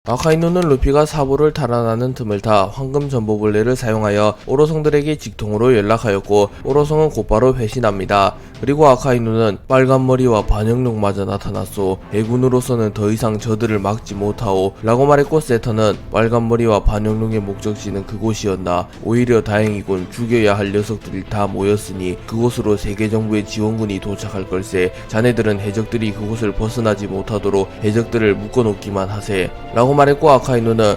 아카이누는 루피가 사보를 탈환하는 틈을 타 황금 전보벌레를 사용하여 오로성들에게 직통으로 연락하였고 오로성은 곧바로 회신합니다. 그리고 아카이누는 빨간머리와 반영룡마저 나타났소. 해군으로서는 더 이상 저들을 막지 못하오 라고 말했고, 세터는 빨간머리와 반영룡의 목적지는 그곳이었나. 오히려 다행이군. 죽여야 할 녀석들이 다 모였으니 그곳으로 세계정부의 지원군이 도착할 걸세. 자네들은 해적들이 그곳을 벗어나지 못하도록 해적들을 묶어놓기만 하세 라고 말했고, 아카이누는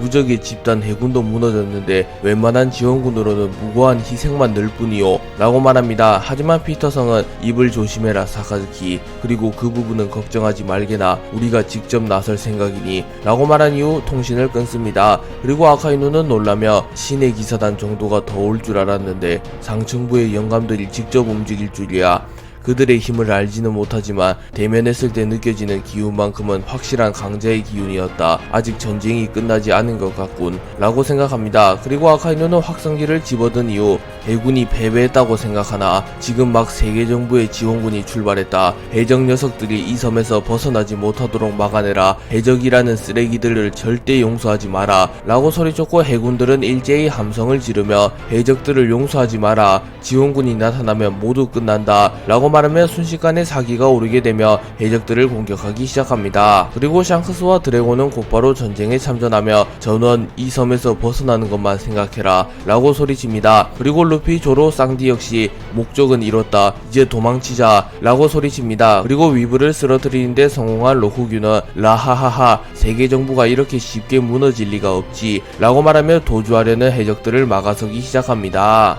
무적의 집단 해군도 무너졌는데 웬만한 지원군으로는 무고한 희생만 늘 뿐이요 라고 말합니다. 하지만 피터성은 입을 조심해라 사카즈키, 그리고 그 부분은 걱정하지 말게나 우리가 직접 나설 생각이니 라고 말한 이후 통신을 끊습니다. 그리고 아카이누는 놀라며 신의 기사단 정도가 더 올 줄 알았는데 상층부의 영감들이 직접 움직일 줄이야. 그들의 힘을 알지는 못하지만 대면했을 때 느껴지는 기운만큼은 확실한 강자의 기운이었다. 아직 전쟁이 끝나지 않은 것 같군 라고 생각합니다. 그리고 아카이누는 확성기를 집어든 이후 해군이 패배했다고 생각하나 지금 막 세계정부의 지원군이 출발했다. 해적 녀석들이 이 섬에서 벗어나지 못하도록 막아내라. 해적이라는 쓰레기들을 절대 용서하지 마라 라고 소리쳤고, 해군들은 일제히 함성을 지르며 해적들을 용서하지 마라, 지원군이 나타나면 모두 끝난다 라고 말하며 순식간에 사기가 오르게 되며 해적들을 공격하기 시작합니다. 그리고 샹크스와 드래곤은 곧바로 전쟁에 참전하며 전원 이 섬에서 벗어나는 것만 생각해라 라고 소리칩니다. 그리고 루피, 조로, 쌍디 역시 목적은 이뤘다, 이제 도망치자 라고 소리칩니다. 그리고 위브를 쓰러뜨리는데 성공한 로쿠규는 라하하하, 세계정부가 이렇게 쉽게 무너질 리가 없지 라고 말하며 도주하려는 해적들을 막아서기 시작합니다.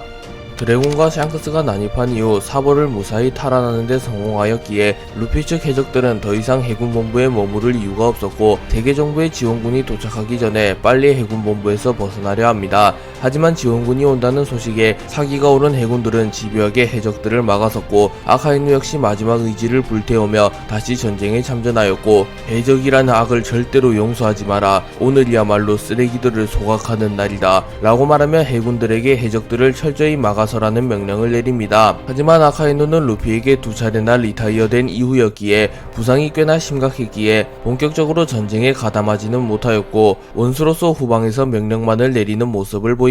드래곤과 샹크스가 난입한 이후 사보를 무사히 탈환하는 데 성공하였기에 루피 측 해적들은 더 이상 해군본부에 머무를 이유가 없었고 세계정부의 지원군이 도착하기 전에 빨리 해군본부에서 벗어나려 합니다. 하지만 지원군이 온다는 소식에 사기가 오른 해군들은 집요하게 해적들을 막아섰고, 아카이누 역시 마지막 의지를 불태우며 다시 전쟁에 참전하였고, 해적이라는 악을 절대로 용서하지 마라, 오늘이야말로 쓰레기들을 소각하는 날이다 라고 말하며 해군들에게 해적들을 철저히 막아서라는 명령을 내립니다. 하지만 아카이누는 루피에게 두 차례나 리타이어된 이후였기에 부상이 꽤나 심각했기에 본격적으로 전쟁에 가담하지는 못하였고, 원수로서 후방에서 명령만을 내리는 모습을 보입니다.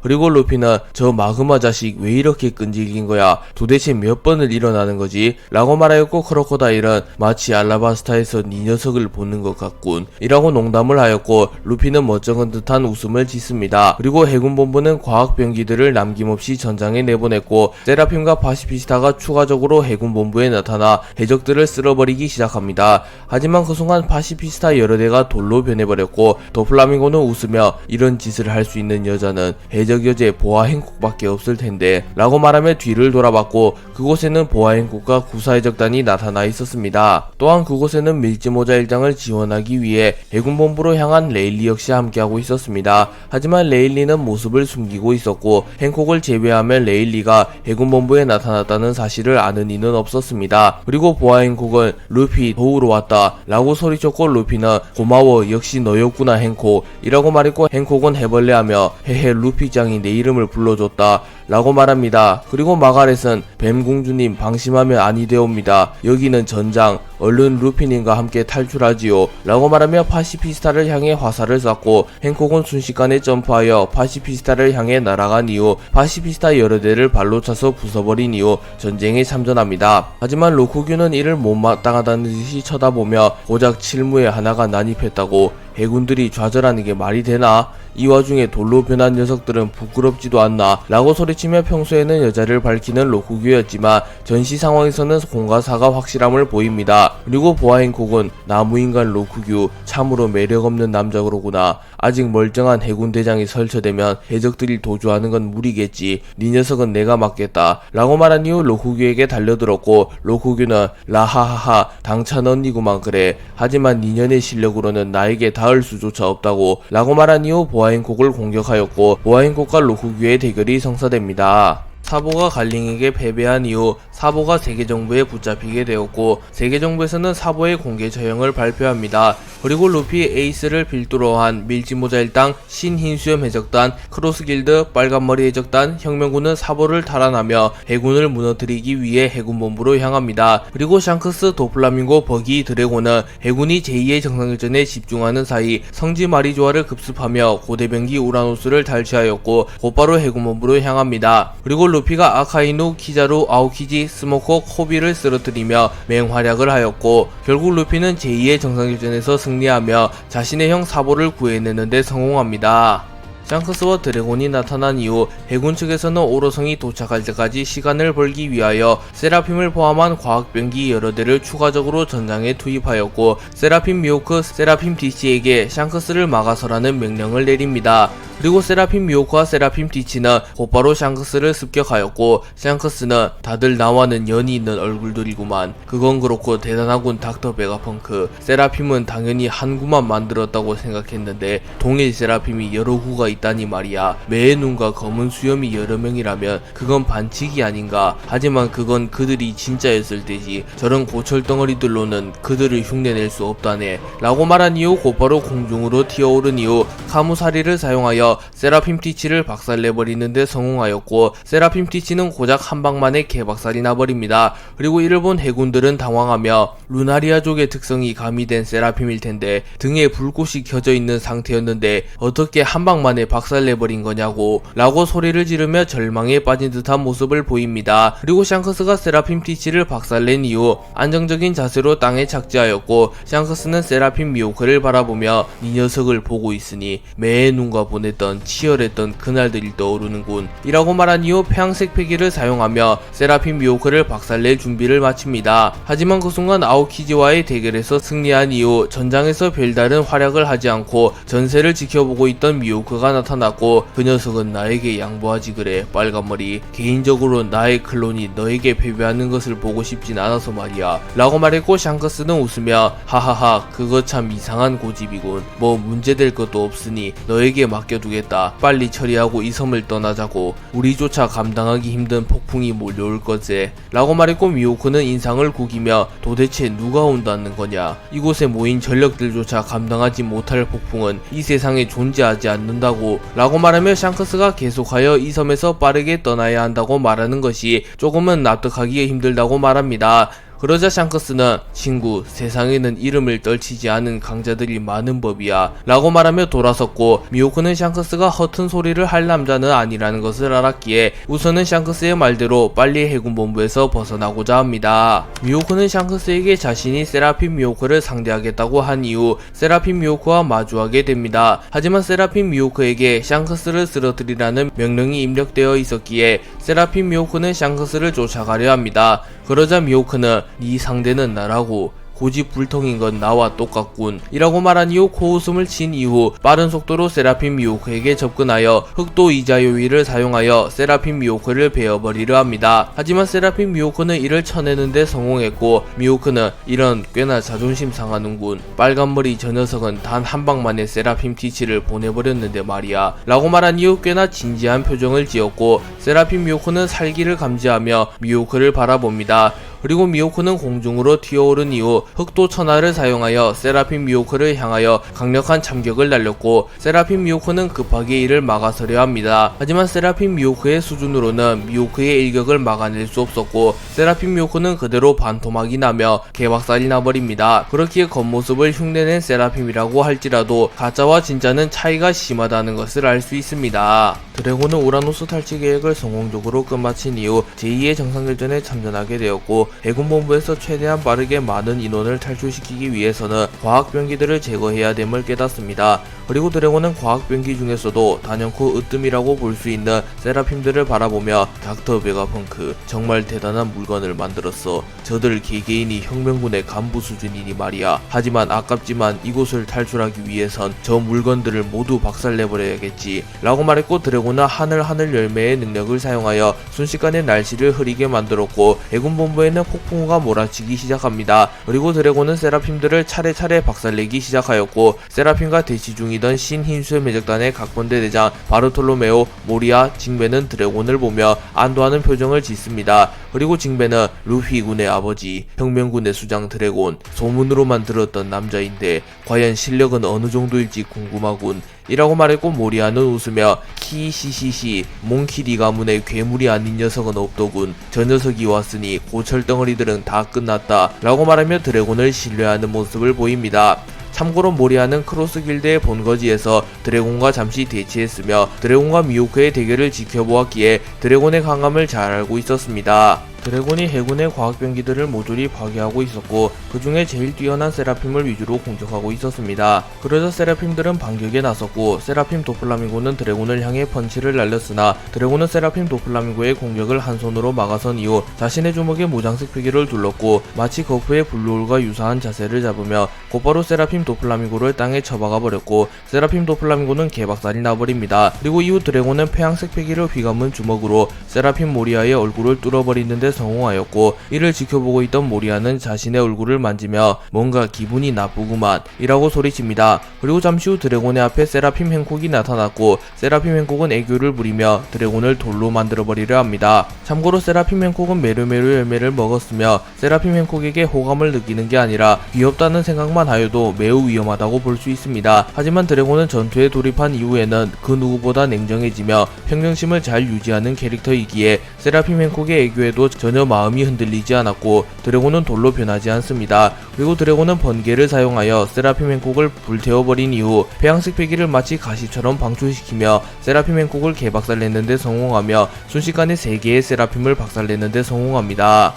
그리고 루피는 저 마그마 자식 왜 이렇게 끈질긴 거야, 도대체 몇 번을 일어나는 거지 라고 말하였고, 크로코다일은 마치 알라바스타에서 네 녀석을 보는 것 같군 이라고 농담을 하였고, 루피는 멋쩍은 듯한 웃음을 짓습니다. 그리고 해군본부는 과학병기들을 남김없이 전장에 내보냈고, 세라핌과 파시피스타가 추가적으로 해군본부에 나타나 해적들을 쓸어버리기 시작합니다. 하지만 그 순간 파시피스타 여러 대가 돌로 변해버렸고, 도플라밍고는 웃으며 이런 짓을 할 수 있는 여자는 해적 여제 보아 행콕밖에 없을 텐데 라고 말하며 뒤를 돌아봤고, 그곳에는 보아 행콕과 구사해적단이 나타나 있었습니다. 또한 그곳에는 밀지모자 일장을 지원하기 위해 해군본부로 향한 레일리 역시 함께하고 있었습니다. 하지만 레일리는 모습을 숨기고 있었고, 행콕을 제외하면 레일리가 해군본부에 나타났다는 사실을 아는 이는 없었습니다. 그리고 보아 행콕은 루피 도우러 왔다 라고 소리쳤고, 루피는 고마워, 역시 너였구나 행콕 이라고 말했고, 행콕은 해벌레하며 헤헤, 루피짱이 내 이름을 불러줬다 라고 말합니다. 그리고 마가렛은 뱀공주님 방심하면 아니 되옵니다. 여기는 전장, 얼른 루피님과 함께 탈출하지요 라고 말하며 파시피스타를 향해 화살을 쐈고, 행콕은 순식간에 점프하여 파시피스타를 향해 날아간 이후 파시피스타 여러 대를 발로 차서 부숴버린 이후 전쟁에 참전합니다. 하지만 로쿠규는 이를 못마땅하다는 듯이 쳐다보며 고작 칠무에 하나가 난입했다고 해군들이 좌절하는 게 말이 되나? 이 와중에 돌로 변한 녀석들은 부끄럽지도 않나 라고 소리치며 평소에는 여자를 밝히는 로쿠규였지만 전시 상황에서는 공과 사가 확실함을 보입니다. 그리고 보아 행콕은 나무인간 로쿠규 참으로 매력없는 남자로구나. 아직 멀쩡한 해군 대장이 설쳐되면 해적들이 도주하는 건 무리겠지. 네 녀석은 내가 맡겠다 라고 말한 이후 로쿠규에게 달려들었고, 로쿠규는 라하하하, 당찬 언니구만 그래. 하지만 니년의 실력으로는 나에게 닿을 수조차 없다고 라고 말한 이후 보아 행콕을 공격하였고, 보아 행콕과 로쿠규의 대결이 성사됩니다. 사보가 갈링에게 패배한 이후 사보가 세계정부에 붙잡히게 되었고, 세계정부에서는 사보의 공개 처형을 발표합니다. 그리고 루피 에이스를 필두로 한 밀짚모자 일당, 신흰수염 해적단, 크로스길드, 빨간머리 해적단, 혁명군은 사보를 탈환하며 해군을 무너뜨리기 위해 해군본부로 향합니다. 그리고 샹크스, 도플라밍고, 버기, 드래곤은 해군이 제2의 정상결전에 집중하는 사이 성지 마리조아를 급습하며 고대병기 우라노스를 탈취하였고 곧바로 해군본부로 향합니다. 그리고 루피가 아카이누, 키자루, 아오키지, 스모커, 코비를 쓰러뜨리며 맹활약을 하였고, 결국 루피는 제2의 정상결전에서 승리하며 자신의 형 사보를 구해내는데 성공합니다. 샹크스와 드래곤이 나타난 이후 해군 측에서는 오로성이 도착할 때까지 시간을 벌기 위하여 세라핌을 포함한 과학병기 여러 대를 추가적으로 전장에 투입하였고, 세라핌 미호크, 세라핌 DC에게 샹크스를 막아서라는 명령을 내립니다. 그리고 세라핌 미호크와 세라핌 DC는 곧바로 샹크스를 습격하였고, 샹크스는 다들 나와는 연이 있는 얼굴들이구만. 그건 그렇고 대단하군 닥터 베가펑크. 세라핌은 당연히 한 구만 만들었다고 생각했는데 동일 세라핌이 여러 구가 있다니 말이야. 매의 눈과 검은 수염이 여러 명이라면 그건 반칙이 아닌가. 하지만 그건 그들이 진짜였을 때지. 저런 고철덩어리들로는 그들을 흉내낼 수 없다네. 라고 말한 이후 곧바로 공중으로 튀어오른 이후 카무사리를 사용하여 세라핌 티치를 박살내버리는데 성공하였고, 세라핌 티치는 고작 한 방만에 개박살이 나버립니다. 그리고 이를 본 해군들은 당황하며 루나리아족의 특성이 가미된 세라핌일 텐데 등에 불꽃이 켜져 있는 상태였는데 어떻게 한 방만에 박살내버린 거냐고 라고 소리를 지르며 절망에 빠진 듯한 모습을 보입니다. 그리고 샹크스가 세라핌 티치를 박살낸 이후 안정적인 자세로 땅에 착지하였고, 샹크스는 세라핌 미호크를 바라보며 이 녀석을 보고 있으니 매의 눈과 보냈던 치열했던 그날들이 떠오르는군 이라고 말한 이후 폐양색 패기를 사용하며 세라핌 미호크를 박살낼 준비를 마칩니다. 하지만 그 순간 아오키지와의 대결에서 승리한 이후 전장에서 별다른 활약을 하지 않고 전세를 지켜보고 있던 미호크가 나타났고, 그 녀석은 나에게 양보하지 그래 빨간머리. 개인적으로 나의 클론이 너에게 패배하는 것을 보고 싶진 않아서 말이야 라고 말했고, 샹크스는 웃으며 하하하 그거 참 이상한 고집이군. 뭐 문제될 것도 없으니 너에게 맡겨두겠다. 빨리 처리하고 이 섬을 떠나자고. 우리조차 감당하기 힘든 폭풍이 몰려올 거제 라고 말했고, 미호크는 인상을 구기며 도대체 누가 온다는 거냐. 이곳에 모인 전력들조차 감당하지 못할 폭풍은 이 세상에 존재하지 않는다고 라고 말하며 샹크스가 계속하여 이 섬에서 빠르게 떠나야 한다고 말하는 것이 조금은 납득하기 힘들다고 말합니다. 그러자 샹크스는 친구, 세상에는 이름을 떨치지 않은 강자들이 많은 법이야 라고 말하며 돌아섰고, 미호크는 샹크스가 허튼 소리를 할 남자는 아니라는 것을 알았기에 우선은 샹크스의 말대로 빨리 해군본부에서 벗어나고자 합니다. 미호크는 샹크스에게 자신이 세라핌 미호크를 상대하겠다고 한 이후 세라핌 미호크와 마주하게 됩니다. 하지만 세라핌 미호크에게 샹크스를 쓰러뜨리라는 명령이 입력되어 있었기에 세라핌 미호크는 샹크스를 쫓아가려 합니다. 그러자 미호크는 네 상대는 나라고. 고집불통인 건 나와 똑같군 이라고 말한 이후 코웃음을 친 이후 빠른 속도로 세라핌 미호크에게 접근하여 흑도 이자요위를 사용하여 세라핌 미호크를 베어버리려 합니다. 하지만 세라핌 미호크는 이를 쳐내는데 성공했고, 미호크는 이런 꽤나 자존심 상하는군. 빨간머리 저 녀석은 단 한 방만에 세라핌 티치를 보내버렸는데 말이야 라고 말한 이후 꽤나 진지한 표정을 지었고, 세라핌 미호크는 살기를 감지하며 미호크를 바라봅니다. 그리고 미호크는 공중으로 튀어오른 이후 흑도 천하를 사용하여 세라핌 미호크를 향하여 강력한 참격을 날렸고, 세라핌 미호크는 급하게 이를 막아서려 합니다. 하지만 세라핌 미호크의 수준으로는 미호크의 일격을 막아낼 수 없었고, 세라핌 미호크는 그대로 반토막이 나며 개박살이 나버립니다. 그렇기에 겉모습을 흉내낸 세라핌이라고 할지라도 가짜와 진짜는 차이가 심하다는 것을 알 수 있습니다. 드래곤은 우라노스 탈취 계획을 성공적으로 끝마친 이후 제2의 정상결전에 참전하게 되었고, 해군본부에서 최대한 빠르게 많은 인원을 탈출시키기 위해서는 과학병기들을 제거해야 됨을 깨닫습니다. 그리고 드래곤은 과학병기 중에서도 단연코 으뜸이라고 볼 수 있는 세라핌들을 바라보며 닥터 베가펑크 정말 대단한 물건을 만들었어. 저들 개개인이 혁명군의 간부 수준이니 말이야. 하지만 아깝지만 이곳을 탈출하기 위해선 저 물건들을 모두 박살내버려야겠지 라고 말했고, 드래곤은 하늘 열매의 능력을 사용하여 순식간에 날씨를 흐리게 만들었고, 해군본부에는 폭풍우가 몰아치기 시작합니다. 그리고 드래곤은 세라핌들을 차례차례 박살내기 시작하였고, 세라핌과 대치 중이던 중이던 신흰수염 해적단의 각본대 대장 바르톨로메오 모리아 징베는 드래곤을 보며 안도하는 표정을 짓습니다. 그리고 징베는 루피 군의 아버지, 혁명군의 수장 드래곤, 소문으로만 들었던 남자인데 과연 실력은 어느 정도일지 궁금하군 이라고 말했고, 모리아는 웃으며 키시시시 몽키리 가문의 괴물이 아닌 녀석은 없더군. 저 녀석이 왔으니 고철덩어리들은 다 끝났다 라고 말하며 드래곤을 신뢰하는 모습을 보입니다. 참고로 모리아는 크로스 길드의 본거지에서 드래곤과 잠시 대치했으며 드래곤과 미호크의 대결을 지켜보았기에 드래곤의 강함을 잘 알고 있었습니다. 드래곤이 해군의 과학병기들을 모조리 파괴하고 있었고 그 중에 제일 뛰어난 세라핌을 위주로 공격하고 있었습니다. 그러자 세라핌들은 반격에 나섰고 세라핌 도플라밍고는 드래곤을 향해 펀치를 날렸으나 드래곤은 세라핌 도플라밍고의 공격을 한 손으로 막아선 이후 자신의 주먹에 무장색 표기를 둘렀고 마치 거푸의 블루홀과 유사한 자세를 잡으며 곧바로 세라핌 도플라밍고를 땅에 처박아 버렸고 세라핌 도플라밍고는 개박살이 나버립니다. 그리고 이후 드래곤은 폐양색 표기를 휘감은 주먹으로 세라핌 모리아의 얼굴을 뚫어버리는데 성공하였고, 이를 지켜보고 있던 모리아는 자신의 얼굴을 만지며 뭔가 기분이 나쁘구만 이라고 소리칩니다. 그리고 잠시 후 드래곤의 앞에 세라핌 행콕이 나타났고 세라핌 행콕은 애교를 부리며 드래곤을 돌로 만들어버리려 합니다. 참고로 세라핌 행콕은 메르메르 열매를 먹었으며 세라핌 행콕에게 호감을 느끼는 게 아니라 귀엽다는 생각만 하여도 매우 위험하다고 볼 수 있습니다. 하지만 드래곤은 전투에 돌입한 이후에는 그 누구보다 냉정해지며 평정심을 잘 유지하는 캐릭터이기에 세라핌 행콕의 애교에도 전혀 마음이 흔들리지 않았고 드래곤은 돌로 변하지 않습니다. 그리고 드래곤은 번개를 사용하여 세라핌 행콕을 불태워버린 이후 폐양색 패기를 마치 가시처럼 방출시키며 세라핌 행콕을 개박살내는데 성공하며 순식간에 3개의 세라핌을 박살내는데 성공합니다.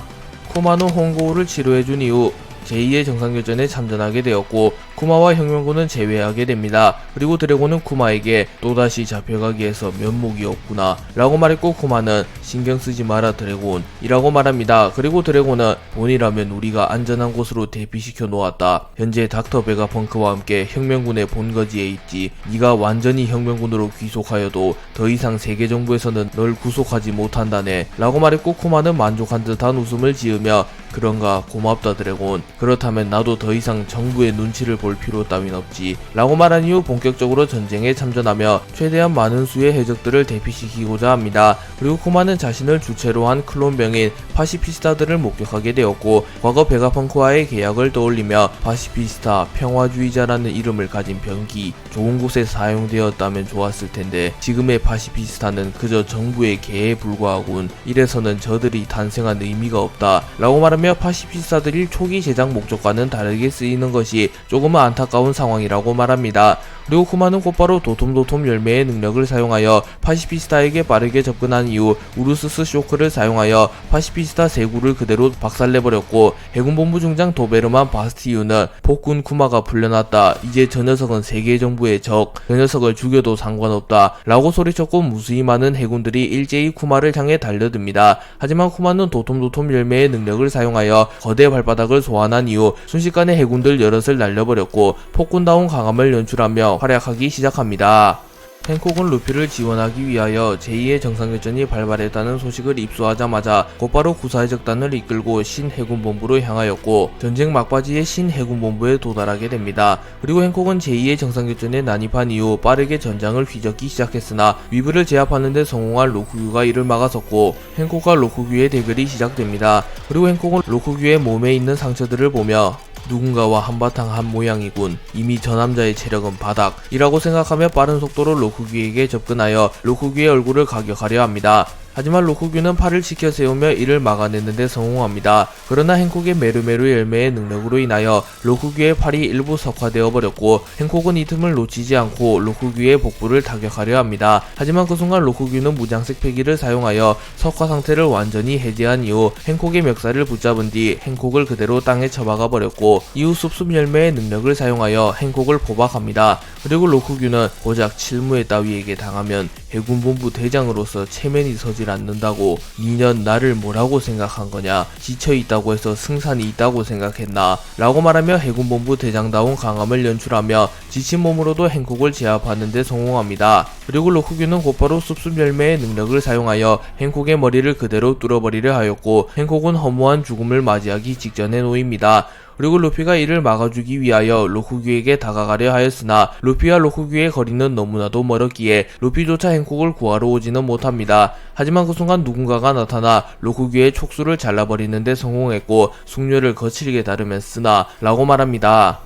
쿠마는 홍고우를 치료해준 이후 제2의 정상교전에 참전하게 되었고 쿠마와 혁명군은 제외하게 됩니다. 그리고 드래곤은 쿠마에게 또다시 잡혀가기 위해서 면목이 없구나 라고 말했고 쿠마는 신경쓰지 마라 드래곤 이라고 말합니다. 그리고 드래곤은 본이라면 우리가 안전한 곳으로 대피시켜 놓았다. 현재 닥터 베가펑크와 함께 혁명군의 본거지에 있지. 네가 완전히 혁명군으로 귀속하여도 더 이상 세계 정부에서는 널 구속하지 못한다네 라고 말했고 쿠마는 만족한 듯한 웃음을 지으며 그런가 고맙다 드래곤. 그렇다면 나도 더 이상 정부의 눈치를 볼 필요 따윈 없지 라고 말한 이후 본격적으로 전쟁에 참전하며 최대한 많은 수의 해적들을 대피시키고자 합니다. 그리고 쿠마는 자신을 주체로 한 클론병인 파시피스타들을 목격하게 되었고 과거 베가펑크와의 계약을 떠올리며 파시피스타 평화주의자라는 이름을 가진 병기 좋은 곳에 사용되었다면 좋았을 텐데 지금의 파시피스타는 그저 정부의 개에 불과하군. 이래서는 저들이 탄생한 의미가 없다 라고 말하며 파시피스타들이 초기 제작 목적과는 다르게 쓰이는 것이 조금은 안타까운 상황이라고 말합니다. 그리고 쿠마는 곧바로 도톰도톰 열매의 능력을 사용하여 파시피스타에게 빠르게 접근한 이후 우르스스 쇼크를 사용하여 파시피스타 세구를 그대로 박살내버렸고 해군본부 중장 도베르만 바스티유는 폭군 쿠마가 풀려났다. 이제 저 녀석은 세계 정부의 적. 그 녀석을 죽여도 상관없다 라고 소리쳤고 무수히 많은 해군들이 일제히 쿠마를 향해 달려듭니다. 하지만 쿠마는 도톰도톰 열매의 능력을 사용하여 거대 발바닥을 소환한 이후 순식간에 해군들 여럿을 날려버렸고 폭군다운 강함을 연출하며 활약하기 시작합니다. 행콕은 루피를 지원하기 위하여 제2의 정상교전이 발발했다는 소식을 입수하자마자 곧바로 구사해적단을 이끌고 신해군본부로 향하였고 전쟁 막바지에 신해군본부에 도달하게 됩니다. 그리고 행콕은 제2의 정상교전에 난입한 이후 빠르게 전장을 휘젓기 시작했으나 위브를 제압하는 데 성공한 로쿠규가 이를 막아섰고 행콕과 로쿠규의 대결이 시작됩니다. 그리고 행콕은 로쿠규의 몸에 있는 상처들을 보며 누군가와 한바탕 한 모양이군. 이미 저 남자의 체력은 바닥이라고 생각하며 빠른 속도로 로쿠규에게 접근하여 로쿠규의 얼굴을 가격하려 합니다. 하지만 로쿠규는 팔을 치켜 세우며 이를 막아내는데 성공합니다. 그러나 행콕의 메르메르 열매의 능력으로 인하여 로쿠규의 팔이 일부 석화되어 버렸고 행콕은 이 틈을 놓치지 않고 로쿠규의 복부를 타격하려 합니다. 하지만 그 순간 로쿠규는 무장색 패기를 사용하여 석화 상태를 완전히 해제한 이후 행콕의 멱살을 붙잡은 뒤 행콕을 그대로 땅에 처박아 버렸고 이후 숲숲 열매의 능력을 사용하여 행콕을 포박합니다. 그리고 로쿠규는 고작 칠무의 따위에게 당하면 해군본부 대장으로서 체면이 서질 않는다고. 니년 나를 뭐라고 생각한 거냐. 지쳐있다고 해서 승산이 있다고 생각했나 라고 말하며 해군본부 대장다운 강함을 연출하며 지친 몸으로도 행콕을 제압하는 데 성공합니다. 그리고 로쿠규는 곧바로 숲숲 열매의 능력을 사용하여 행콕의 머리를 그대로 뚫어버리려 하였고 행콕은 허무한 죽음을 맞이하기 직전에 놓입니다. 그리고 루피가 이를 막아주기 위하여 로쿠규에게 다가가려 하였으나 루피와 로쿠규의 거리는 너무나도 멀었기에 루피조차 행콕을 구하러 오지는 못합니다. 하지만 그 순간 누군가가 나타나 로쿠규의 촉수를 잘라버리는데 성공했고 숙녀를 거칠게 다루면 쓰나 라고 말합니다.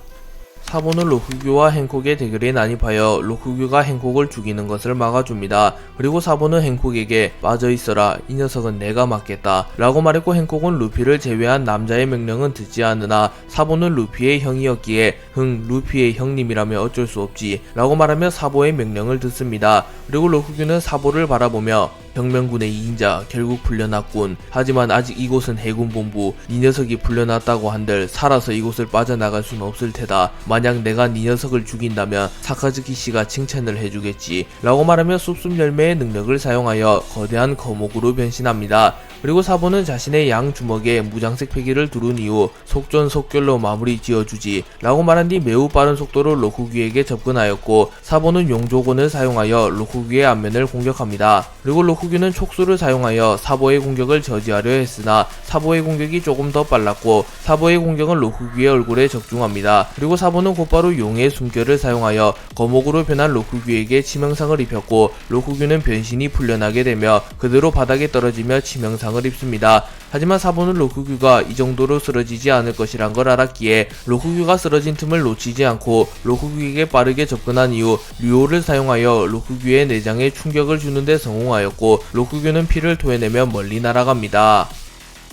사보는 로쿠규와 행콕의 대결에 난입하여 로쿠규가 행콕을 죽이는 것을 막아줍니다. 그리고 사보는 행콕에게 빠져있어라, 이 녀석은 내가 막겠다 라고 말했고, 행콕은 루피를 제외한 남자의 명령은 듣지 않으나 사보는 루피의 형이었기에 루피의 형님이라면 어쩔 수 없지 라고 말하며 사보의 명령을 듣습니다. 그리고 로쿠규는 사보를 바라보며 혁명군의 2인자 결국 풀려났군. 하지만 아직 이곳은 해군본부. 네 녀석이 풀려났다고 한들 살아서 이곳을 빠져나갈 순 없을 테다. 만약 내가 네 녀석을 죽인다면 사카즈키 씨가 칭찬을 해주겠지 라고 말하며 숲숲 열매의 능력을 사용하여 거대한 거목으로 변신합니다. 그리고 사보는 자신의 양 주먹에 무장색 패기를 두른 이후 속전속결로 마무리 지어주지 라고 말한 뒤 매우 빠른 속도로 로쿠규에게 접근하였고, 사보는 용조곤을 사용하여 로쿠규의 앞면을 공격합니다. 그리고 로쿠규는 촉수를 사용하여 사보의 공격을 저지하려 했으나 사보의 공격이 조금 더 빨랐고 사보의 공격은 로쿠규의 얼굴에 적중합니다. 그리고 사보는 곧바로 용의 숨결을 사용하여 거목으로 변한 로쿠규에게 치명상을 입혔고, 로쿠규는 변신이 풀려나게 되며 그대로 바닥에 떨어지며 치명상을 입습니다. 하지만 사보는 로쿠규가 이 정도로 쓰러지지 않을 것이란 걸 알았기에 로쿠규가 쓰러진 틈을 놓치지 않고 로쿠규에게 빠르게 접근한 이후 류오를 사용하여 로쿠규의 내장에 충격을 주는데 성공하였고, 로쿠규는 피를 토해내며 멀리 날아갑니다.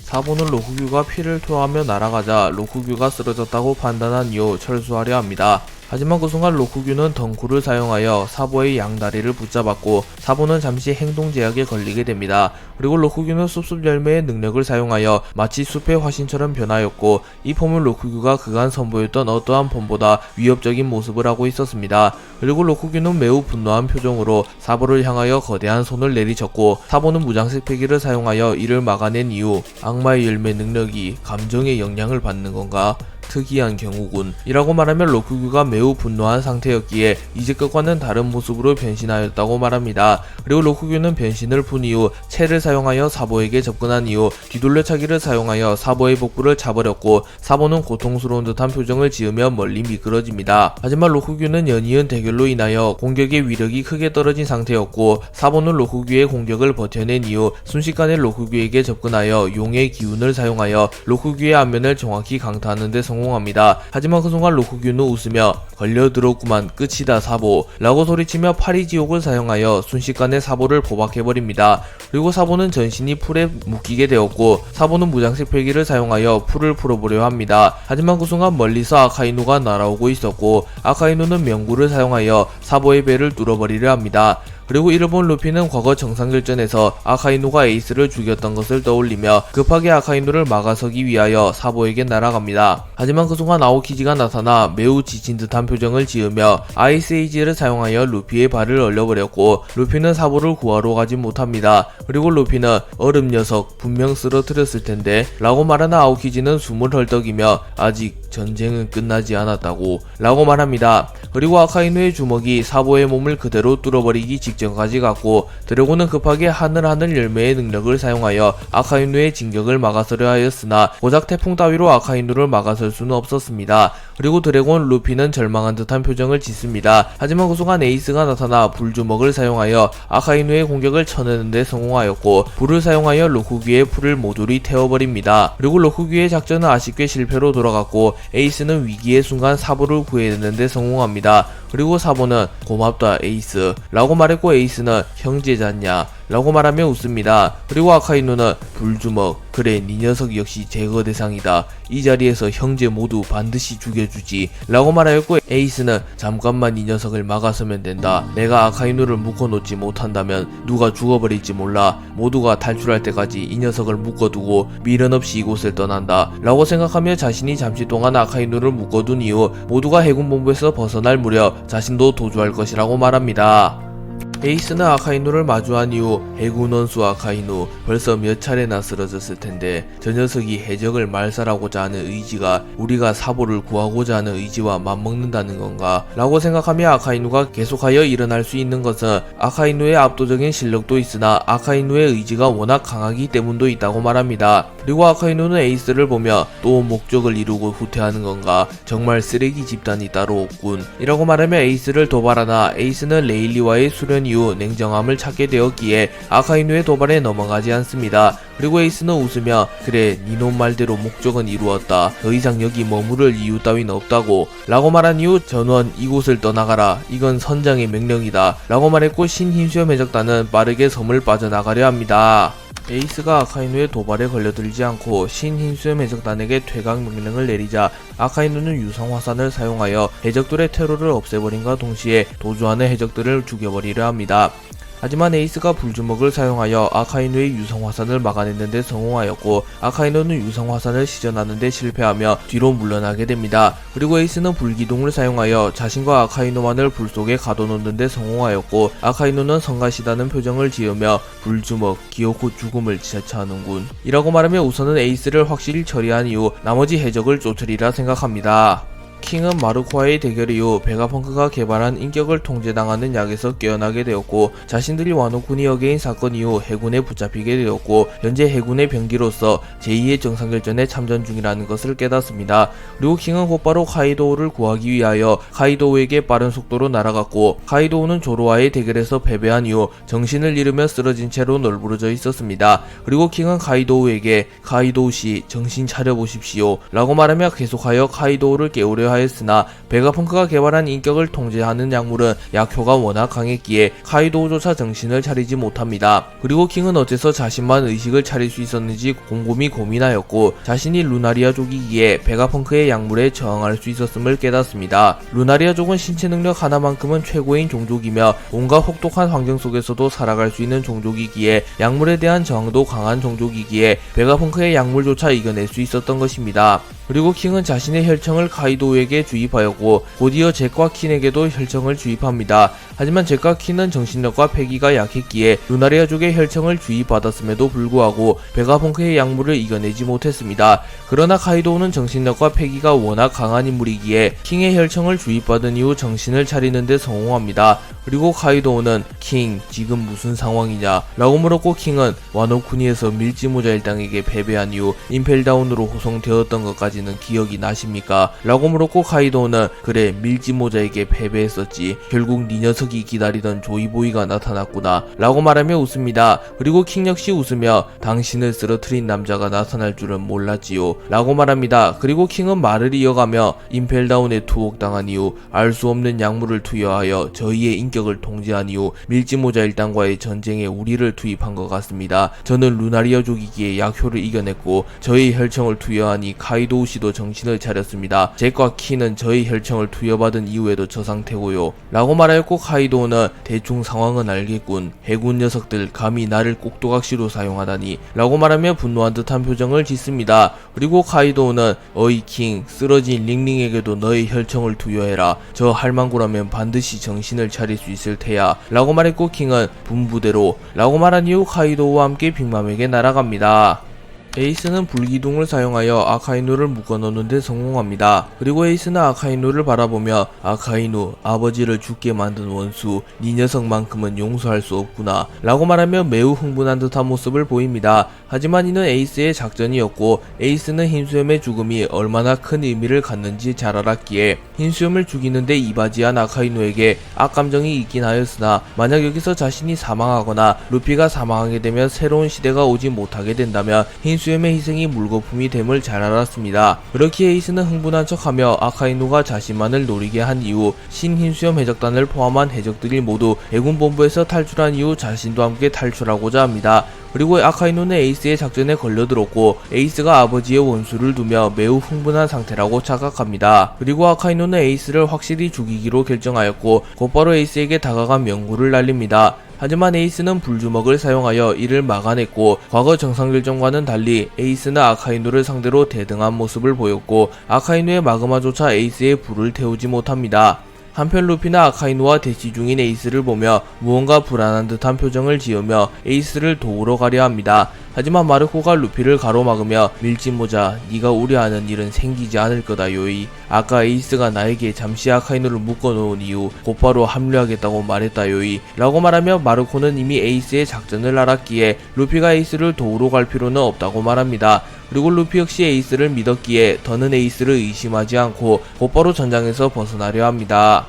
사보는 로쿠규가 피를 토하며 날아가자 로쿠규가 쓰러졌다고 판단한 이후 철수하려 합니다. 하지만 그 순간 로쿠규는 덩쿨을 사용하여 사보의 양다리를 붙잡았고 사보는 잠시 행동 제약에 걸리게 됩니다. 그리고 로쿠규는 숲숲 열매의 능력을 사용하여 마치 숲의 화신처럼 변하였고, 이 폼은 로쿠규가 그간 선보였던 어떠한 폼보다 위협적인 모습을 하고 있었습니다. 그리고 로쿠규는 매우 분노한 표정으로 사보를 향하여 거대한 손을 내리쳤고, 사보는 무장색 패기를 사용하여 이를 막아낸 이후 악마의 열매 능력이 감정의 영향을 받는 건가? 특이한 경우군 이라고 말하며 로쿠규가 매우 분노한 상태였기에 이제껏과는 다른 모습으로 변신하였다고 말합니다. 그리고 로쿠규는 변신을 푼 이후 채를 사용하여 사보에게 접근한 이후 뒤돌려차기를 사용하여 사보의 복부를 차버렸고, 사보는 고통스러운 듯한 표정을 지으며 멀리 미끄러집니다. 하지만 로쿠규는 연이은 대결로 인하여 공격의 위력이 크게 떨어진 상태였고, 사보는 로쿠규의 공격을 버텨낸 이후 순식간에 로쿠규에게 접근하여 용의 기운을 사용하여 로쿠규의 앞면을 정확히 강타하는 데 성공합니다. 하지만 그 순간 로쿠규는 웃으며 걸려들었구만, 끝이다 사보 라고 소리치며 파리지옥을 사용하여 순식간에 사보를 포박해버립니다. 그리고 사보는 전신이 풀에 묶이게 되었고, 사보는 무장색 패기를 사용하여 풀을 풀어보려 합니다. 하지만 그 순간 멀리서 아카이누가 날아오고 있었고, 아카이누는 명구를 사용하여 사보의 배를 뚫어버리려 합니다. 그리고 이를 본 루피는 과거 정상결전에서 아카이누가 에이스를 죽였던 것을 떠올리며 급하게 아카이누를 막아서기 위하여 사보에게 날아갑니다. 하지만 그 순간 아오키지가 나타나 매우 지친 듯한 표정을 지으며 아이스 에이지를 사용하여 루피의 발을 얼려버렸고, 루피는 사보를 구하러 가지 못합니다. 그리고 루피는 얼음 녀석 분명 쓰러뜨렸을 텐데 라고 말하는 아오키지는 숨을 헐떡이며 아직 전쟁은 끝나지 않았다고 라고 말합니다. 그리고 아카이누의 주먹이 사보의 몸을 그대로 뚫어버리기 직전까지 갔고, 드래곤은 급하게 하늘 열매의 능력을 사용하여 아카이누의 진격을 막아서려 하였으나 고작 태풍 따위로 아카이누를 막아설 수는 없었습니다. 그리고 드래곤 루피는 절망한 듯한 표정을 짓습니다. 하지만 그 순간 에이스가 나타나 불주먹을 사용하여 아카이누의 공격을 쳐내는 데 성공하였고, 불을 사용하여 로쿠규의 풀을 모조리 태워버립니다. 그리고 로쿠규의 작전은 아쉽게 실패로 돌아갔고, 에이스는 위기의 순간 사보를 구해내는 데 성공합니다. 그리고 사보는 고맙다 에이스 라고 말했고, 에이스는 형제잖냐 라고 말하며 웃습니다. 그리고 아카이누는 불주먹, 그래 네 녀석 역시 제거 대상이다. 이 자리에서 형제 모두 반드시 죽여주지 라고 말하였고, 에이스는 잠깐만 이 녀석을 막아서면 된다. 내가 아카이누를 묶어놓지 못한다면 누가 죽어버릴지 몰라. 모두가 탈출할 때까지 이 녀석을 묶어두고 미련 없이 이곳을 떠난다 라고 생각하며 자신이 잠시 동안 아카이누를 묶어둔 이후 모두가 해군본부에서 벗어날 무렵 자신도 도주할 것이라고 말합니다. 에이스는 아카이누를 마주한 이후 해군원수 아카이누 벌써 몇 차례나 쓰러졌을 텐데 저 녀석이 해적을 말살하고자 하는 의지가 우리가 사보를 구하고자 하는 의지와 맞먹는다는 건가 라고 생각하며 아카이누가 계속하여 일어날 수 있는 것은 아카이누의 압도적인 실력도 있으나 아카이누의 의지가 워낙 강하기 때문도 있다고 말합니다. 그리고 아카이누는 에이스를 보며 또 목적을 이루고 후퇴하는 건가, 정말 쓰레기 집단이 따로 없군 이라고 말하며 에이스를 도발하나 에이스는 레일리와의 수련 이후 냉정함을 찾게 되었기에 아카이누의 도발에 넘어가지 않습니다. 그리고 에이스는 웃으며 그래 니놈 말대로 목적은 이루었다. 더 이상 여기 머무를 이유 따윈 없다고 라고 말한 이후 전원 이곳을 떠나가라. 이건 선장의 명령이다 라고 말했고 신흰수염 해적단은 빠르게 섬을 빠져나가려 합니다. 에이스가 아카이누의 도발에 걸려들지 않고 신흰수염 해적단에게 퇴각 명령을 내리자 아카이누는 유성화산을 사용하여 해적들의 테러를 없애버림과 동시에 도주하는 해적들을 죽여버리려 합니다. 하지만 에이스가 불주먹을 사용하여 아카이누의 유성화산을 막아냈는데 성공하였고 아카이누는 유성화산을 시전하는데 실패하며 뒤로 물러나게 됩니다. 그리고 에이스는 불기둥을 사용하여 자신과 아카이누만을 불 속에 가둬놓는데 성공하였고 아카이누는 성가시다는 표정을 지으며 불주먹 기어코 죽음을 제차하는군 이라고 말하며 우선은 에이스를 확실히 처리한 이후 나머지 해적을 쫓으리라 생각합니다. 킹은 마르코와의 대결 이후 베가펑크가 개발한 인격을 통제당하는 약에서 깨어나게 되었고 자신들이 와노쿠니 여개인 사건 이후 해군에 붙잡히게 되었고 현재 해군의 병기로서 제2의 정상결전에 참전 중이라는 것을 깨닫습니다. 그리고 킹은 곧바로 카이도우를 구하기 위하여 카이도우에게 빠른 속도로 날아갔고 카이도우는 조로와의 대결에서 패배한 이후 정신을 잃으며 쓰러진 채로 널브러져 있었습니다. 그리고 킹은 카이도우에게 카이도우씨 정신 차려보십시오 라고 말하며 계속하여 카이도우를 깨우려 하였으나 베가펑크가 개발한 인격을 통제하는 약물은 약효가 워낙 강했기에 카이도우조차 정신을 차리지 못합니다. 그리고 킹은 어째서 자신만 의식을 차릴 수 있었는지 곰곰이 고민하였고 자신이 루나리아족이기에 베가펑크의 약물에 저항할 수 있었음을 깨닫습니다. 루나리아족은 신체 능력 하나만큼은 최고인 종족이며 온갖 혹독한 환경 속에서도 살아갈 수 있는 종족이기에 약물에 대한 저항도 강한 종족이기에 베가펑크의 약물조차 이겨낼 수 있었던 것입니다. 그리고 킹은 자신의 혈청을 카이도우에게 주입하였고 곧이어 잭과 킨에게도 혈청을 주입합니다. 하지만 잭과 킨은 정신력과 패기가 약했기에 루나리아족의 혈청을 주입받았음에도 불구하고 베가펑크의 약물을 이겨내지 못했습니다. 그러나 카이도우는 정신력과 패기가 워낙 강한 인물이기에 킹의 혈청을 주입받은 이후 정신을 차리는 데 성공합니다. 그리고 카이도우는 킹 지금 무슨 상황이냐 라고 물었고 킹은 와노쿠니에서 밀지모자 일당에게 패배한 이후 임펠다운으로 호송되었던 것까지는 기억이 나십니까? 라고 물었고 카이도우는 그래 밀지모자에게 패배했었지. 결국 네 녀석이 기다리던 조이보이가 나타났구나 라고 말하며 웃습니다. 그리고 킹 역시 웃으며 당신을 쓰러뜨린 남자가 나타날 줄은 몰랐지요 라고 말합니다. 그리고 킹은 말을 이어가며 임펠다운에 투옥당한 이후 알 수 없는 약물을 투여하여 저희의 인격을 통제한 이후 밀지모자 일당과의 전쟁에 우리를 투입한 것 같습니다. 저는 루나리아족이기에 약효를 이겨냈고 저희 혈청을 투여하니 카이도우 씨도 정신을 차렸습니다. 잭과 키는 저희 혈청을 투여받은 이후에도 저 상태고요 라고 말하였고 카이도우는 대충 상황은 알겠군. 해군 녀석들 감히 나를 꼭두각시로 사용하다니 라고 말하며 분노한 듯한 표정을 짓습니다. 그리고 카이도우는 어이 킹 쓰러진 링링에게도 너의 혈청을 투여해라. 저 할망구라면 반드시 정신을 차릴 수 있을 테야 라고 말했고 킹은 분부대로 라고 말한 이후 카이도우와 함께 빅맘에게 날아갑니다. 에이스는 불기둥을 사용하여 아카이누를 묶어넣는 데 성공합니다. 그리고 에이스는 아카이누를 바라보며 아카이누 아버지를 죽게 만든 원수 네 녀석만큼은 용서할 수 없구나 라고 말하며 매우 흥분한 듯한 모습을 보입니다. 하지만 이는 에이스의 작전이었고 에이스는 흰수염의 죽음이 얼마나 큰 의미를 갖는지 잘 알았기에 흰수염을 죽이는데 이바지한 아카이누에게 악감정이 있긴 하였으나 만약 여기서 자신이 사망하거나 루피가 사망하게 되면 새로운 시대가 오지 못하게 된다면 흰수염의 희생이 물거품이 됨을 잘 알았습니다. 그렇기에 에이스는 흥분한 척하며 아카이누가 자신만을 노리게 한 이후 신흰수염 해적단을 포함한 해적들이 모두 해군 본부에서 탈출한 이후 자신도 함께 탈출하고자 합니다. 그리고 아카이누는 에이스의 작전에 걸려들었고 에이스가 아버지의 원수를 두며 매우 흥분한 상태라고 착각합니다. 그리고 아카이누는 에이스를 확실히 죽이기로 결정하였고 곧바로 에이스에게 다가간 명구를 날립니다. 하지만 에이스는 불주먹을 사용하여 이를 막아냈고 과거 정상결전과는 달리 에이스는 아카이누를 상대로 대등한 모습을 보였고 아카이누의 마그마조차 에이스의 불을 태우지 못합니다. 한편 루피는 아카이누와 대치 중인 에이스를 보며 무언가 불안한 듯한 표정을 지으며 에이스를 도우러 가려 합니다. 하지만 마르코가 루피를 가로막으며 밀지모자 네가 우려하는 일은 생기지 않을 거다 요이. 아까 에이스가 나에게 잠시 아카이누를 묶어놓은 이후 곧바로 합류하겠다고 말했다 요이 라고 말하며 마르코는 이미 에이스의 작전을 알았기에 루피가 에이스를 도우러 갈 필요는 없다고 말합니다. 그리고 루피 역시 에이스를 믿었기에 더는 에이스를 의심하지 않고 곧바로 전장에서 벗어나려 합니다.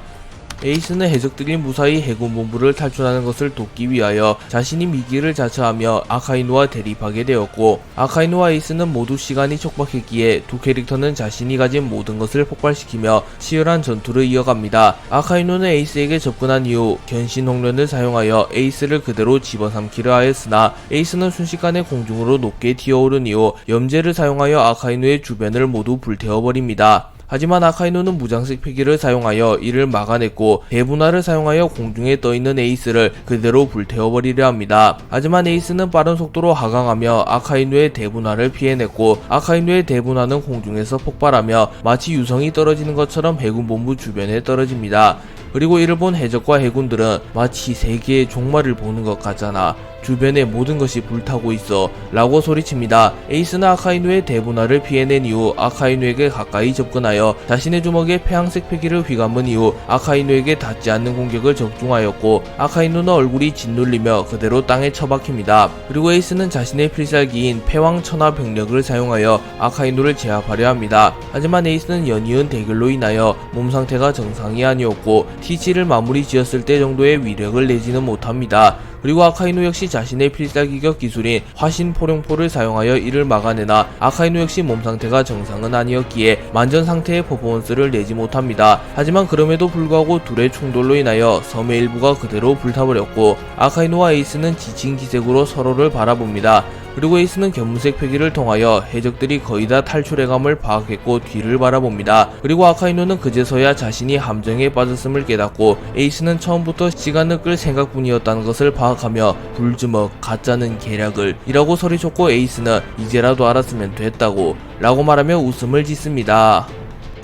에이스는 해적들이 무사히 해군 본부를 탈출하는 것을 돕기 위하여 자신이 미기를 자처하며 아카이누와 대립하게 되었고, 아카이누와 에이스는 모두 시간이 촉박했기에 두 캐릭터는 자신이 가진 모든 것을 폭발시키며 치열한 전투를 이어갑니다. 아카이누는 에이스에게 접근한 이후 견신 홍련을 사용하여 에이스를 그대로 집어삼키려 하였으나, 에이스는 순식간에 공중으로 높게 튀어오른 이후 염제를 사용하여 아카이누의 주변을 모두 불태워버립니다. 하지만 아카이누는 무장색 패기를 사용하여 이를 막아냈고, 대분화를 사용하여 공중에 떠있는 에이스를 그대로 불태워버리려 합니다. 하지만 에이스는 빠른 속도로 하강하며 아카이누의 대분화를 피해냈고, 아카이누의 대분화는 공중에서 폭발하며 마치 유성이 떨어지는 것처럼 해군본부 주변에 떨어집니다. 그리고 이를 본 해적과 해군들은 마치 세계의 종말을 보는 것 같잖아, 주변의 모든 것이 불타고 있어 라고 소리칩니다. 에이스는 아카이누의 대분화를 피해낸 이후 아카이누에게 가까이 접근하여 자신의 주먹에 폐황색 패기를 휘감은 이후 아카이누에게 닿지 않는 공격을 적중하였고, 아카이누는 얼굴이 짓눌리며 그대로 땅에 처박힙니다. 그리고 에이스는 자신의 필살기인 폐황 천하 병력을 사용하여 아카이누를 제압하려 합니다. 하지만 에이스는 연이은 대결로 인하여 몸 상태가 정상이 아니었고 T7을 마무리 지었을 때 정도의 위력을 내지는 못합니다. 그리고 아카이누 역시 자신의 필살기격 기술인 화신 포룡포를 사용하여 이를 막아내나, 아카이누 역시 몸 상태가 정상은 아니었기에 만전 상태의 퍼포먼스를 내지 못합니다. 하지만 그럼에도 불구하고 둘의 충돌로 인하여 섬의 일부가 그대로 불타버렸고, 아카이누와 에이스는 지친 기색으로 서로를 바라봅니다. 그리고 에이스는 견문색 패기를 통하여 해적들이 거의 다 탈출해감을 파악했고 뒤를 바라봅니다. 그리고 아카이누는 그제서야 자신이 함정에 빠졌음을 깨닫고, 에이스는 처음부터 시간을 끌 생각뿐이었다는 것을 파악하며 불주먹 가짜는 계략을 이라고 소리쳤고, 에이스는 이제라도 알았으면 됐다고 라고 말하며 웃음을 짓습니다.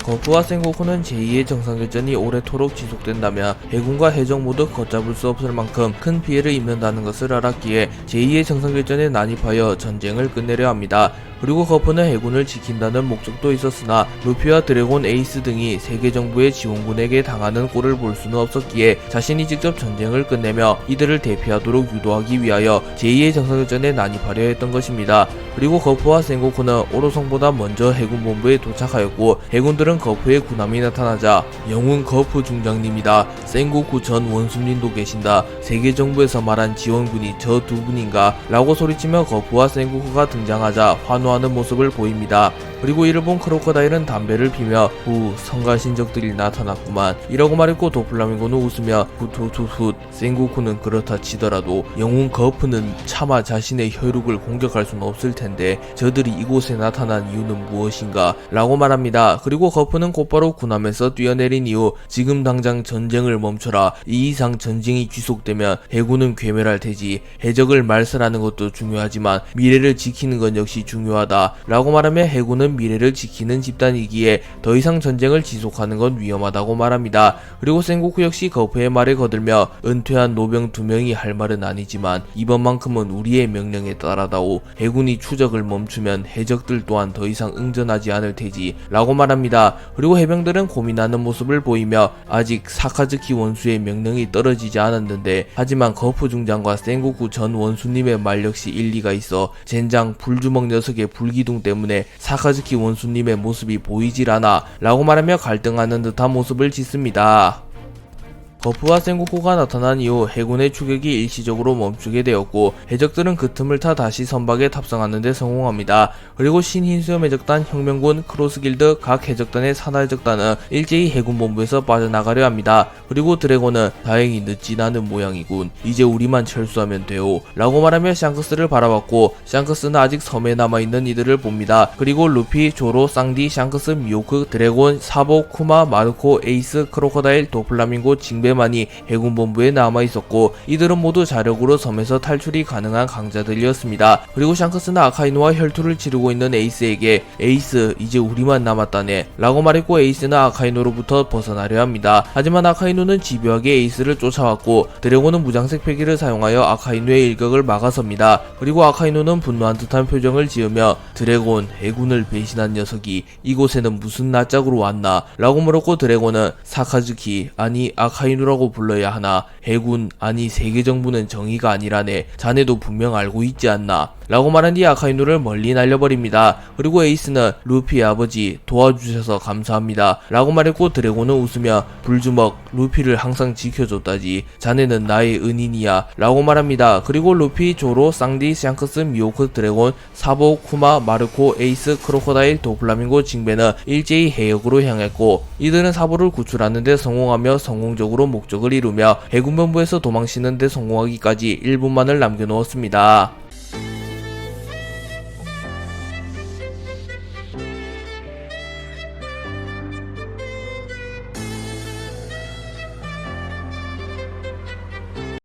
거푸와 센고쿠는 제2의 정상결전이 오래도록 지속된다면 해군과 해적 모두 걷잡을 수 없을 만큼 큰 피해를 입는다는 것을 알았기에 제2의 정상결전에 난입하여 전쟁을 끝내려 합니다. 그리고 거푸는 해군을 지킨다는 목적도 있었으나 루피와 드래곤, 에이스 등이 세계 정부의 지원군에게 당하는 꼴을 볼 수는 없었기에 자신이 직접 전쟁을 끝내며 이들을 대피하도록 유도하기 위하여 제2의 정상결전에 난입하려 했던 것입니다. 그리고 거푸와 센고쿠는 오로성보다 먼저 해군본부에 도착하였고, 해군들은 거푸의 군함이 나타나자 영웅 거푸 중장님이다, 센고쿠 전 원수님도 계신다, 세계정부에서 말한 지원군이 저 두 분인가 라고 소리치며 거푸와 센고쿠가 등장하자 환호하는 모습을 보입니다. 그리고 이를 본 크로커다일은 담배를 피며 후, 성가신적들이 나타났구만 이라고 말했고, 도플라밍고는 웃으며 훗훗훗훗, 센고쿠는 그렇다 치더라도 영웅 거푸는 차마 자신의 혈육을 공격할 수는 없을 텐데 저들이 이곳에 나타난 이유는 무엇인가 라고 말합니다. 그리고 거푸는 곧바로 군함에서 뛰어내린 이후 지금 당장 전쟁을 멈춰라, 이 이상 전쟁이 지속되면 해군은 괴멸할 테지, 해적을 말살하는 것도 중요하지만 미래를 지키는 건 역시 중요하다 라고 말하며, 해군은 미래를 지키는 집단이기에 더 이상 전쟁을 지속하는 건 위험하다고 말합니다. 그리고 센고쿠 역시 거푸의 말에 거들며 은퇴한 노병 2명이 할 말은 아니지만 이번만큼은 우리의 명령에 따라다오, 해군이 추적을 멈추면 해적들 또한 더 이상 응전하지 않을 테지 라고 말합니다. 그리고 해병들은 고민하는 모습을 보이며 아직 사카즈키 원수의 명령이 떨어지지 않았는데, 하지만 거푸 중장과 센고쿠 전 원수님의 말 역시 일리가 있어 젠장 불주먹 녀석의 불기둥 때문에 사카즈키 원수님의 모습이 보이질 않아 라고 말하며 갈등하는 듯한 모습을 짓습니다. 거푸와 센고쿠가 나타난 이후 해군의 추격이 일시적으로 멈추게 되었고, 해적들은 그 틈을 타 다시 선박에 탑승하는 데 성공합니다. 그리고 신흰수염 해적단, 혁명군, 크로스길드, 각 해적단의 산하해적단은 일제히 해군본부에서 빠져나가려 합니다. 그리고 드래곤은 다행히 늦진 않은 모양이군, 이제 우리만 철수하면 돼요 라고 말하며 샹크스를 바라봤고, 샹크스는 아직 섬에 남아있는 이들을 봅니다. 그리고 루피, 조로, 쌍디, 샹크스, 미호크, 드래곤, 사보, 쿠마, 마르코, 에이스, 크로커다일, 도플라밍고, 징베 만이 해군본부에 남아있었고, 이들은 모두 자력으로 섬에서 탈출이 가능한 강자들이었습니다. 그리고 샹크스는 아카이누와 혈투를 치르고 있는 에이스에게 에이스 이제 우리만 남았다네 라고 말했고, 에이스는 아카이누로부터 벗어나려 합니다. 하지만 아카이누는 집요하게 에이스를 쫓아왔고, 드래곤은 무장색 패기를 사용하여 아카이누의 일격을 막아섭니다. 그리고 아카이누는 분노한 듯한 표정을 지으며 드래곤, 해군을 배신한 녀석이 이곳에는 무슨 낯짝으로 왔나 라고 물었고, 드래곤은 사카즈키 아니 아카이누 아카이누라고 불러야 하나? 해군 아니 세계 정부는 정의가 아니라네. 자네도 분명 알고 있지 않나? 라고 말한 뒤 아카이누를 멀리 날려버립니다. 그리고 에이스는 루피의 아버지 도와주셔서 감사합니다 라고 말했고, 드래곤은 웃으며 불주먹 루피를 항상 지켜줬다지. 자네는 나의 은인이야 라고 말합니다. 그리고 루피, 조로, 쌍디, 샹크스, 미호크, 드래곤, 사보, 쿠마, 마르코, 에이스, 크로코다일, 도플라밍고, 징베는 일제히 해역으로 향했고, 이들은 사보를 구출하는데 성공하며 성공적으로 목적을 이루며 해군본부에서 도망치는데 성공하기까지 1분만을 남겨놓았습니다.